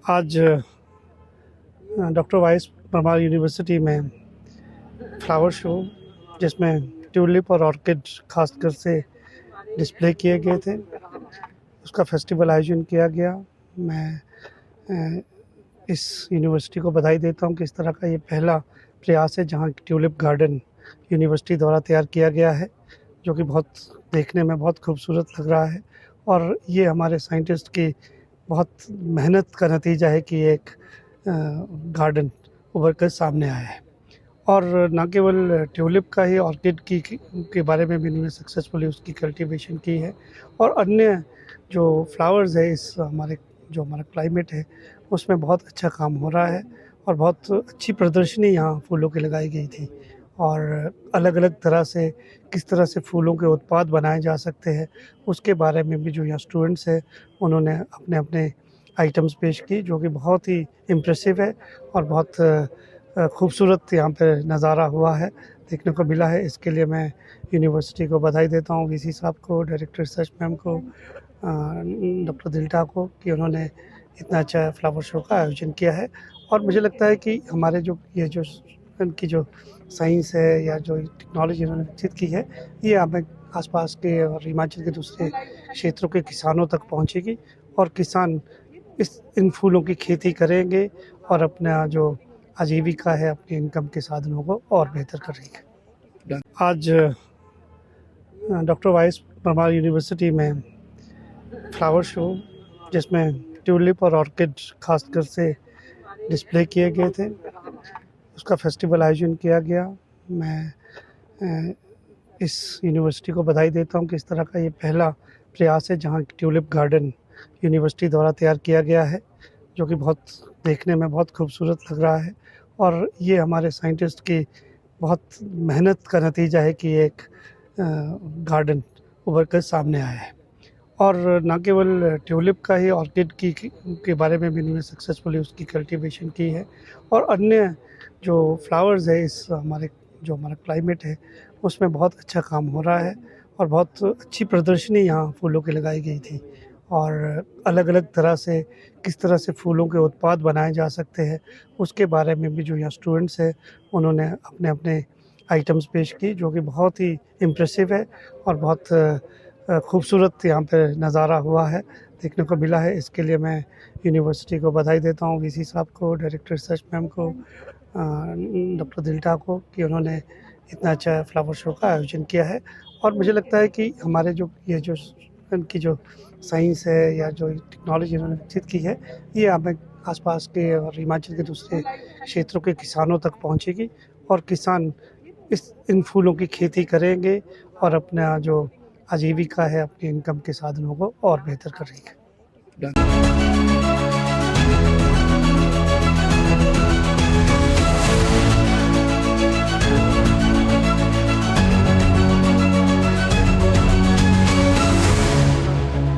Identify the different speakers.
Speaker 1: आज doctor vice Parmar university में flower show जिसमें ट्यूलिप और ऑर्किड खासकर से डिस्प्ले किए गए थे, उसका फेस्टिवल आयोजन किया गया। मैं इस यूनिवर्सिटी को बधाई देता हूं कि इस तरह का ये पहला प्रयास है जहां ट्यूलिप गार्डन यूनिवर्सिटी द्वारा तैयार किया गया है, जो कि बहुत देखने में बहुत खूबसूरत लग रहा है। और ये हमारे साइंटिस्ट की बहुत मेहनत का नतीजा है कि एक गार्डन उभर कर सामने आया है। और न केवल ट्यूलिप का ही, ऑर्किड की के बारे में भी इन्होंने सक्सेसफुली उसकी कल्टीवेशन की है। और अन्य जो फ्लावर्स है, इस हमारा क्लाइमेट है उसमें बहुत अच्छा काम हो रहा है। और बहुत अच्छी प्रदर्शनी यहाँ फूलों की लगाई गई थी। और अलग अलग तरह से किस तरह से फूलों के उत्पाद बनाए जा सकते हैं उसके बारे में भी जो यहाँ स्टूडेंट्स हैं उन्होंने अपने अपने आइटम्स पेश की, जो कि बहुत ही इम्प्रेसिव है और बहुत खूबसूरत यहाँ पे नज़ारा हुआ है, देखने को मिला है। इसके लिए मैं यूनिवर्सिटी को बधाई देता हूँ, वीसी साहब को, डायरेक्टर रिसर्च मैम को, डॉक्टर दिल्टा को, कि उन्होंने इतना अच्छा फ्लावर शो का आयोजन किया है। और मुझे लगता है कि हमारे जो ये जो इनकी जो साइंस है या जो टेक्नोलॉजी इन्होंने विकसित की है, ये हमें आसपास के और हिमाचल के दूसरे क्षेत्रों के किसानों तक पहुँचेगी। और किसान इन फूलों की खेती करेंगे और अपना जो आजीविका है, अपनी इनकम के साधनों को और बेहतर करेंगे। आज डॉक्टर वाइस परमार यूनिवर्सिटी में फ्लावर शो जिसमें ट्यूलिप और ऑर्किड खासकर से डिस्प्ले किए गए थे, उसका फेस्टिवल आयोजन किया गया। मैं इस यूनिवर्सिटी को बधाई देता हूं कि इस तरह का ये पहला प्रयास है जहां ट्यूलिप गार्डन यूनिवर्सिटी द्वारा तैयार किया गया है, जो कि बहुत देखने में बहुत खूबसूरत लग रहा है। और ये हमारे साइंटिस्ट की बहुत मेहनत का नतीजा है कि एक गार्डन उभर कर सामने आया है। और न केवल ट्यूलिप का ही, ऑर्किड के बारे में भी इन्होंने सक्सेसफुली उसकी कल्टीवेशन की है। और अन्य जो फ्लावर्स है, इस हमारा क्लाइमेट है उसमें बहुत अच्छा काम हो रहा है। और बहुत अच्छी प्रदर्शनी यहाँ फूलों की लगाई गई थी। और अलग अलग तरह से किस तरह से फूलों के उत्पाद बनाए जा सकते हैं उसके बारे में भी जो यहाँ स्टूडेंट्स हैं उन्होंने अपने अपने आइटम्स पेश की, जो कि बहुत ही इम्प्रेसिव है और बहुत खूबसूरत यहाँ पे नज़ारा हुआ है, देखने को मिला है। इसके लिए मैं यूनिवर्सिटी को बधाई देता हूँ, वीसी साहब को, डायरेक्टर रिसर्च मैम को, डॉक्टर दिल्टा को, कि उन्होंने इतना अच्छा फ्लावर शो का आयोजन किया है। और मुझे लगता है कि हमारे जो ये जो इनकी जो साइंस है या जो टेक्नोलॉजी इन्होंने विकसित की है, ये हमें आसपास के और हिमाचल के दूसरे क्षेत्रों के किसानों तक पहुँचेगी। और किसान इन फूलों की खेती करेंगे और अपना जो आजीविका है, अपनी इनकम के साधनों को और बेहतर करेंगे।